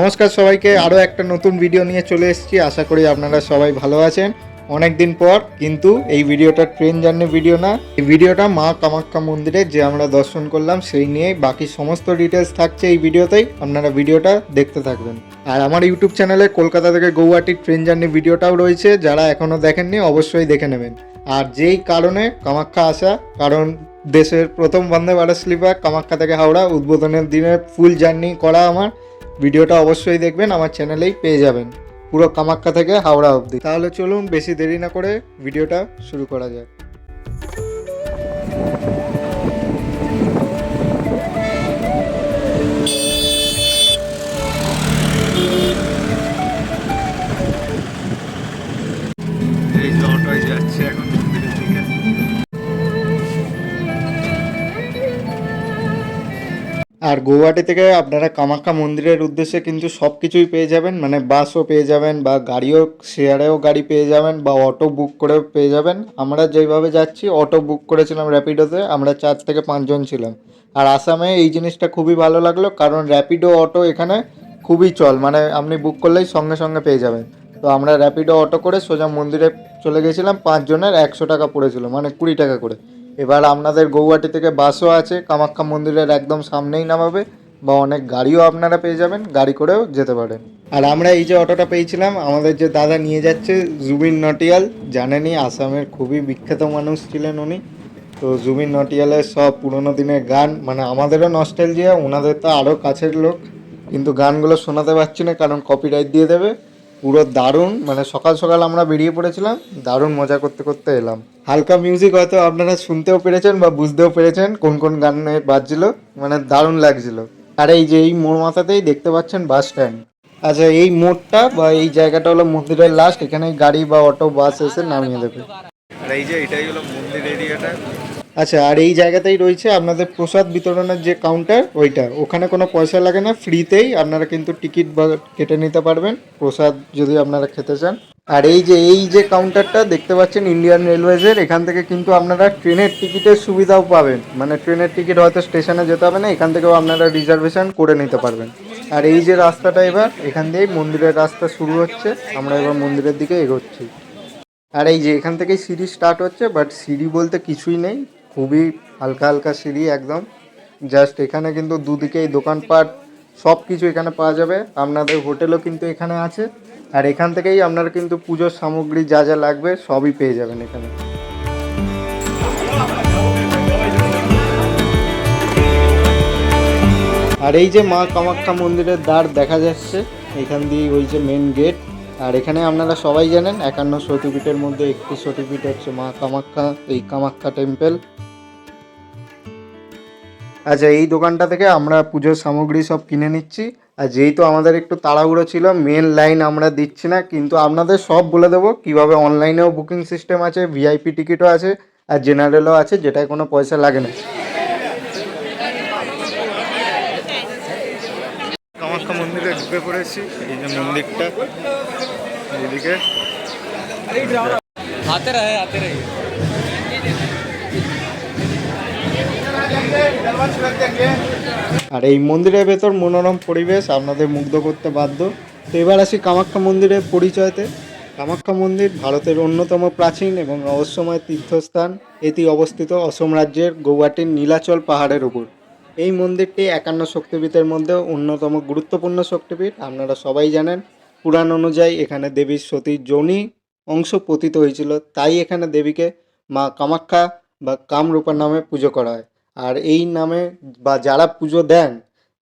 নমস্কার সবাইকে, আরও একটা নতুন ভিডিও নিয়ে চলে এসেছি। আশা করি আপনারা সবাই ভালো আছেন। অনেক দিন পর, কিন্তু এই ভিডিওটা ট্রেন জার্নি ভিডিও না, এই ভিডিওটা মা কামাখ্যা মন্দিরে যে আমরা দর্শন করলাম সেই নিয়ে বাকি সমস্ত ডিটেলস থাকছে এই ভিডিওতেই। আপনারা ভিডিওটা দেখতে থাকবেন। আর আমার ইউটিউব চ্যানেলে কলকাতা থেকে গৌহাটি ট্রেন জার্নি ভিডিওটাও রয়েছে, যারা এখনও দেখেননি অবশ্যই দেখে নেবেন। আর যেই কারণে কামাখ্যা আসা, কারণ দেশের প্রথম বন্দে ভারত স্লিপার কামাখ্যা থেকে হাওড়া উদ্বোধনের দিনে ফুল জার্নি করা আমার ভিডিওটা অবশ্যই দেখবেন, আমার চ্যানেলেই পেয়ে যাবেন পুরো কামাখ্যা থেকে হাওড়া অবধি। তাহলে চলুন বেশি দেরি না করে ভিডিওটা শুরু করা যাক। এই যে অটোয় যাচ্ছে এখন মন্দিরের দিকে। আর গৌহাটি থেকে আপনারা কামাখ্যা মন্দিরের উদ্দেশ্যে কিন্তু সব কিছুই পেয়ে যাবেন, মানে বাসও পেয়ে যাবেন বা গাড়িও, শেয়ারেও গাড়ি পেয়ে যাবেন বা অটো বুক করেও পেয়ে যাবেন। আমরা যেইভাবে যাচ্ছি অটো বুক করেছিলাম র্যাপিডোতে, আমরা 4 থেকে 5 জন ছিলাম। আর আসামে এই জিনিসটা খুবই ভালো লাগলো, কারণ র্যাপিডো অটো এখানে খুবই চল, মানে আপনি বুক করলেই সঙ্গে সঙ্গে পেয়ে যাবেন। তো আমরা র্যাপিডো অটো করে সোজা মন্দিরে চলে গেছিলাম। 5 জনের 100 টাকা পড়েছিল, মানে 20 টাকা করে। এবার আপনাদের গৌহাটি থেকে বাসও আছে, কামাখ্যা মন্দিরের একদম সামনেই নামাবে, বা অনেক গাড়িও আপনারা পেয়ে যাবেন, গাড়ি করেও যেতে পারেন। আর আমরা এই যে অটোটা পেয়েছিলাম, আমাদের যে দাদা নিয়ে যাচ্ছে জুবিন নটিয়াল, জানেনই আসামের খুবই বিখ্যাত মানুষ ছিলেন উনি। তো জুবিন নটিয়ালের সব পুরোনো দিনের গান, মানে আমাদেরও নস্টালজিয়া, ওনাদের তো আরও কাছের লোক, কিন্তু গানগুলো শোনাতে পারছি না কারণ কপিরাইট দিয়ে দেবে। পুরো দারুণ, মানে সকাল সকাল আমরা বেরিয়ে পড়েছিলাম, দারুণ মজা করতে করতে এলাম। হালকা মিউজিক হয়তো আপনারা শুনতেও পেরেছেন বা বুঝতেও পেরেছেন কোন কোন গানে বাজছিল, মানে দারুণ লাগছিল। আর এই যে এই মোড় মাথাতেই দেখতে পাচ্ছেন বাস স্ট্যান্ড। আচ্ছা, এই মোড়টা বা এই জায়গাটা হলো মন্দিরের লাস্ট, এখানে গাড়ি বা অটো বাস এসে নামিয়ে দেবে। আর এই যে এটাই হলো মন্দির এরিয়াটা। আচ্ছা, আর এই জায়গাতেই রয়েছে আপনাদের প্রসাদ বিতরণের যে কাউন্টার, ওইটা, ওখানে কোনো পয়সা লাগে না, ফ্রিতেই আপনারা কিন্তু টিকিট বা কেটে নিতে পারবেন প্রসাদ যদি আপনারা খেতে চান। আর এই যে কাউন্টারটা দেখতে পাচ্ছেন ইন্ডিয়ান রেলওয়েজের, এখান থেকে কিন্তু আপনারা ট্রেনের টিকিটের সুবিধাও পাবেন, মানে ট্রেনের টিকিট হয়তো স্টেশনে যেতে হবে না, এখান থেকেও আপনারা রিজার্ভেশন করে নিতে পারবেন। আর এই যে রাস্তাটা, এবার এখান দিয়েই মন্দিরের রাস্তা শুরু হচ্ছে, আমরা এবার মন্দিরের দিকে এগোচ্ছি। আর এই যে এখান থেকেই সিঁড়ি স্টার্ট হচ্ছে, বাট সিঁড়ি বলতে কিছুই নেই, খুবই হালকা হালকা সিঁড়ি একদম। জাস্ট এখানে কিন্তু দুদিকেই দোকানপাট সব কিছু এখানে পাওয়া যাবে, আপনাদের হোটেলও কিন্তু এখানে আছে। আর এখান থেকেই আপনারা কিন্তু পুজোর সামগ্রী যা যা লাগবে সবই পেয়ে যাবেন এখানে। আর এই যে মা কামাখ্যা মন্দিরের দ্বার দেখা যাচ্ছে, এখান দিয়ে ওই যে মেন গেট। আর এখানে আপনারা সবাই জানেন 51 শক্তিপীঠের মধ্যে একটি শক্তিপীঠ হচ্ছে মা কামাখ্যা, এই কামাখ্যা টেম্পল। আচ্ছা, এই দোকানটা থেকে আমরা পুজোর সামগ্রী সব কিনে নিচ্ছি। আর যেহেতু আমাদের একটু তাড়াহুড়ো ছিল, মেন লাইন আমরা দিচ্ছি না, কিন্তু আপনাদের সব বলে দেবো কীভাবে। অনলাইনেও বুকিং সিস্টেম আছে, ভিআইপি টিকিটও আছে, আর জেনারেলও আছে, যেটায় কোনো পয়সা লাগে না। কামাখ্যা মন্দিরে ঢুকে পড়েছি, এই যে মন্দিরটা এদিকে। আর এই মন্দিরের ভেতর মনোরম পরিবেশ আপনাদের মুগ্ধ করতে বাধ্য। তো এবার আসি কামাখ্যা মন্দিরের পরিচয়তে। কামাখ্যা মন্দির ভারতের অন্যতম প্রাচীন এবং রহস্যময় তীর্থস্থান। এটি অবস্থিত অসম রাজ্যের গৌহাটির নীলাচল পাহাড়ের উপর। এই মন্দিরটি 51 শক্তিপীঠের মধ্যে অন্যতম গুরুত্বপূর্ণ শক্তিপীঠ। আপনারা সবাই জানেন, পুরাণ অনুযায়ী এখানে দেবীর সতীর যোনি অংশ পতিত হয়েছিল, তাই এখানে দেবীকে মা কামাখ্যা বা কামরূপা নামে পুজো করা হয়। আর এই নামে বা যারা পুজো দেন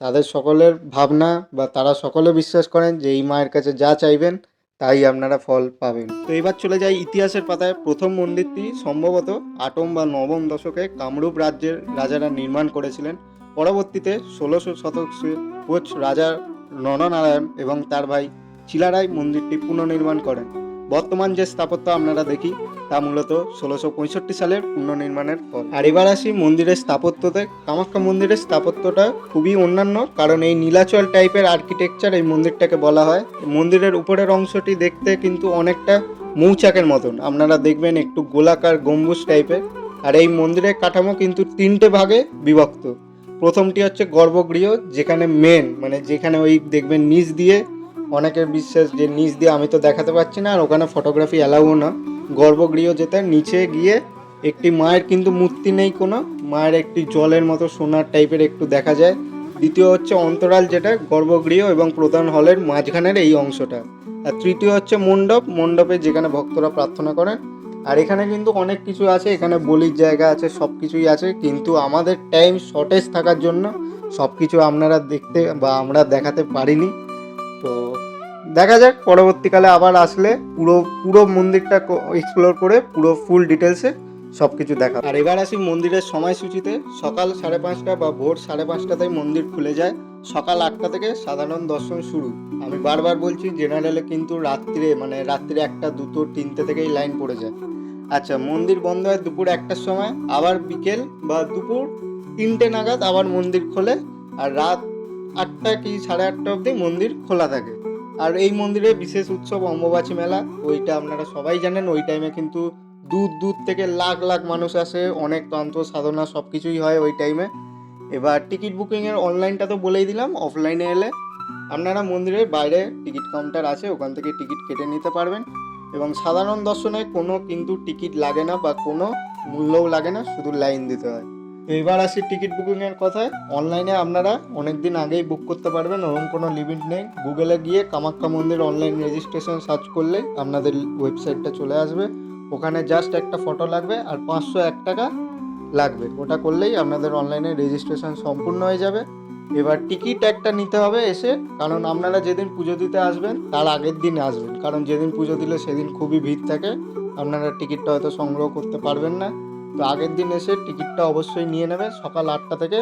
তাদের সকলের ভাবনা বা তারা সকলে বিশ্বাস করেন যে এই মায়ের কাছে যা চাইবেন তাই আপনারা ফল পাবেন। তো এবার চলে যাই ইতিহাসের পাতায়। প্রথম মন্দিরটি সম্ভবত 8ম বা 9ম দশকে কামরূপ রাজ্যের রাজারা নির্মাণ করেছিলেন। পরবর্তীতে 1600 শতকে কোচ রাজা নরনারায়ণ এবং তার ভাই চিলারায় মন্দিরটি পুনর্নির্মাণ করেন। বর্তমান যে স্থাপত্য আপনারা দেখি তা মূলত 1665 সালের পুনর্নির্মাণের ফল। আর এবার আসি মন্দিরের স্থাপত্যতে। কামাখ্যা মন্দিরের স্থাপত্যটা খুবই অন্যান্য, কারণ এই নীলাচল টাইপের আর্কিটেকচার এই মন্দিরটাকে বলা হয়। মন্দিরের উপরের অংশটি দেখতে কিন্তু অনেকটা মৌচাকের মতন, আপনারা দেখবেন একটু গোলাকার গম্বুজ টাইপের। আর এই মন্দিরের কাঠামো কিন্তু 3টে ভাগে বিভক্ত। প্রথমটি হচ্ছে গর্ভগৃহ, যেখানে মেন মানে যেখানে ওই দেখবেন নিচ দিয়ে, অনেকের বিশ্বাস যে নিচ দিয়ে আমি তো দেখাতে পারছি না, আর ওখানে ফটোগ্রাফি অ্যালাউ না। গর্ভগৃহ যেটা নিচে গিয়ে একটি মায়ের কিন্তু মূর্তি নেই কোনো, মায়ের একটি জলের মতো সোনার টাইপের একটু দেখা যায়। দ্বিতীয় হচ্ছে অন্তরাল, যেটা গর্ভগৃহ এবং প্রধান হলের মাঝখানের এই অংশটা। আর তৃতীয় হচ্ছে মণ্ডপ, মণ্ডপে যেখানে ভক্তরা প্রার্থনা করেন। আর এখানে কিন্তু অনেক কিছু আছে, এখানে বলির জায়গা আছে, সব কিছুই আছে, কিন্তু আমাদের টাইম শর্টেজ থাকার জন্য সব কিছু আপনারা দেখতে বা আমরা দেখাতে পারিনি। তো দেখা যাক পরবর্তীকালে আবার আসলে পুরো পুরো মন্দিরটা এক্সপ্লোর করে পুরো ফুল ডিটেলসে সব কিছু দেখা। আর এবার আসি মন্দিরের সময়সূচিতে। সকাল 5:30 বা ভোর 5:30টাতেই মন্দির খুলে যায়। সকাল 8টা থেকে সাধারণ দর্শন শুরু। আমি বারবার বলছি, জেনারেলে কিন্তু রাত্রে 1টা 2টো 3টে থেকেই লাইন পড়ে যায়। আচ্ছা, মন্দির বন্ধ হয় দুপুর 1টার সময়, আবার বিকেল বা দুপুর 3টে নাগাদ আবার মন্দির খোলে। আর রাত 8টা কি 8:30 অবধি মন্দির খোলা থাকে। আর এই মন্দিরে বিশেষ উৎসব অম্বুবাচী মেলা, ওইটা আপনারা সবাই জানেন। ওই টাইমে কিন্তু দূর দূর থেকে লাখ লাখ মানুষ আসে, অনেক তন্ত্র সাধনা সব কিছুই হয় ওই টাইমে। এবার টিকিট বুকিংয়ের অনলাইনটা তো বলেই দিলাম। অফলাইনে এলে আপনারা মন্দিরের বাইরে টিকিট কাউন্টার আছে, ওখান থেকে টিকিট কেটে নিতে পারবেন। এবং সাধারণ দর্শনে কোনো কিন্তু টিকিট লাগে না বা কোনো মূল্যও লাগে না, শুধু লাইন দিতে হয়। এবার আসি টিকিট বুকিংয়ের কথায়। অনলাইনে আপনারা অনেক দিন আগেই বুক করতে পারবেন, ওরকম কোনো লিমিট নেই। গুগলে গিয়ে কামাখ্যা মন্দির অনলাইন রেজিস্ট্রেশন সার্চ করলেই আপনাদের ওয়েবসাইটটা চলে আসবে। ওখানে জাস্ট একটা ফটো লাগবে আর 501 টাকা লাগবে, ওটা করলেই আপনাদের অনলাইনে রেজিস্ট্রেশন সম্পূর্ণ হয়ে যাবে। এবার টিকিট একটা নিতে হবে এসে, কারণ আপনারা যেদিন পুজো দিতে আসবেন তার আগের দিন আসবেন, কারণ যেদিন পুজো দিলে সেদিন খুবই ভিড় থাকে, আপনারা টিকিটটা হয়তো সংগ্রহ করতে পারবেন না। তো আগের দিন এসে টিকিটটা অবশ্যই নিয়ে নেবে। সকাল 8টা থেকে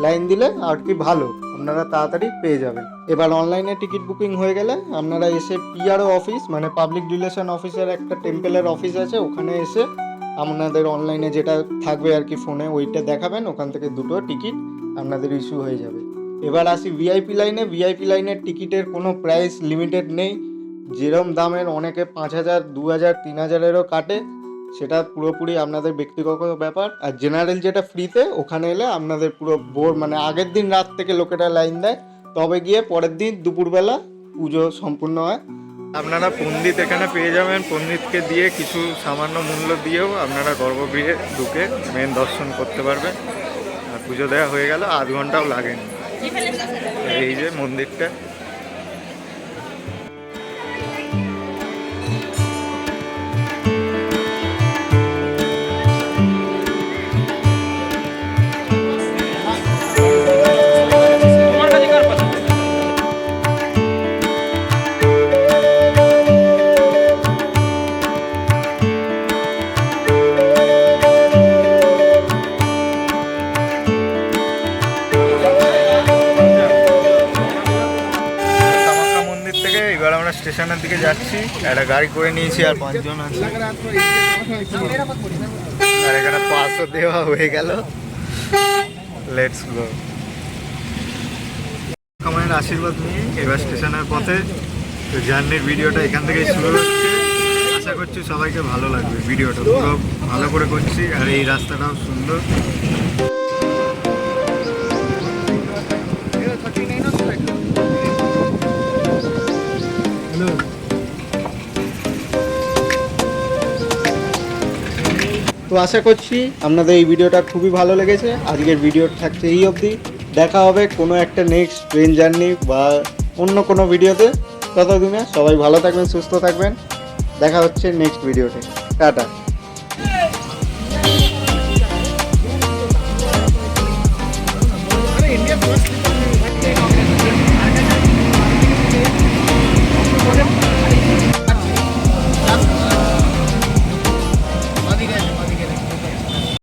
লাইন দিলে আর কি ভালো, আপনারা তাড়াতাড়ি পেয়ে যাবেন। এবার অনলাইনে টিকিট বুকিং হয়ে গেলে আপনারা এসে পিআরও অফিস মানে পাবলিক রিলেশন অফিসের একটা টেম্পেলের অফিস আছে, ওখানে এসে আপনাদের অনলাইনে যেটা থাকবে আর কি ফোনে, ওইটা দেখাবেন, ওখান থেকে দুটো টিকিট আপনাদের ইস্যু হয়ে যাবে। এবার আসি ভিআইপি লাইনে। ভিআইপি লাইনের টিকিটের কোনো প্রাইস লিমিটেড নেই, যেরম দামের অনেকে 5,000 2,000 3,000-এরও কাটে, সেটা পুরোপুরি আপনাদের ব্যক্তিগত ব্যাপার। আর জেনারেল যেটা ফ্রিতে, ওখানে এলে আপনাদের পুরো ভোর মানে আগের দিন রাত থেকে লোকেরা লাইন দেয়, তবে গিয়ে পরের দিন দুপুরবেলা পুজো সম্পূর্ণ হয়। আপনারা পণ্ডিত এখানে পেয়ে যাবেন, পণ্ডিতকে দিয়ে কিছু সামান্য মূল্য দিয়েও আপনারা গর্ভগৃহে ঢুকে মেন দর্শন করতে পারবেন। আর পুজো দেওয়া হয়ে গেল, আধ ঘন্টাও লাগেনি। এই যে মন্দিরটা। এবার আমরা স্টেশনের দিকে যাচ্ছি, একটা গাড়ি করে নিয়েছি, আর 5 জন আছে। আর এখানে পাসও দেওয়া হয়ে গেল। Let's go. আমার আশীর্বাদ নিয়ে এবার স্টেশনের পথে। তো জার্নির ভিডিওটা এখান থেকেই শুরু হচ্ছে। আশা করছি সবাইকে ভালো লাগবে। ভিডিওটা পুরো ভালো করে করছি, আর এই রাস্তাটাও সুন্দর। তো আশা করছি আপনাদের এই ভিডিওটা খুবই ভালো লেগেছে। আজকের ভিডিও থাকছে এই অবধি। দেখা হবে কোনো একটা নেক্সট ট্রেন জার্নি বা অন্য কোনো ভিডিওতে। ততদিনে সবাই ভালো থাকবেন, সুস্থ থাকবেন। দেখা হচ্ছে নেক্সট ভিডিওতে। টাটা। ইন্ডিয়া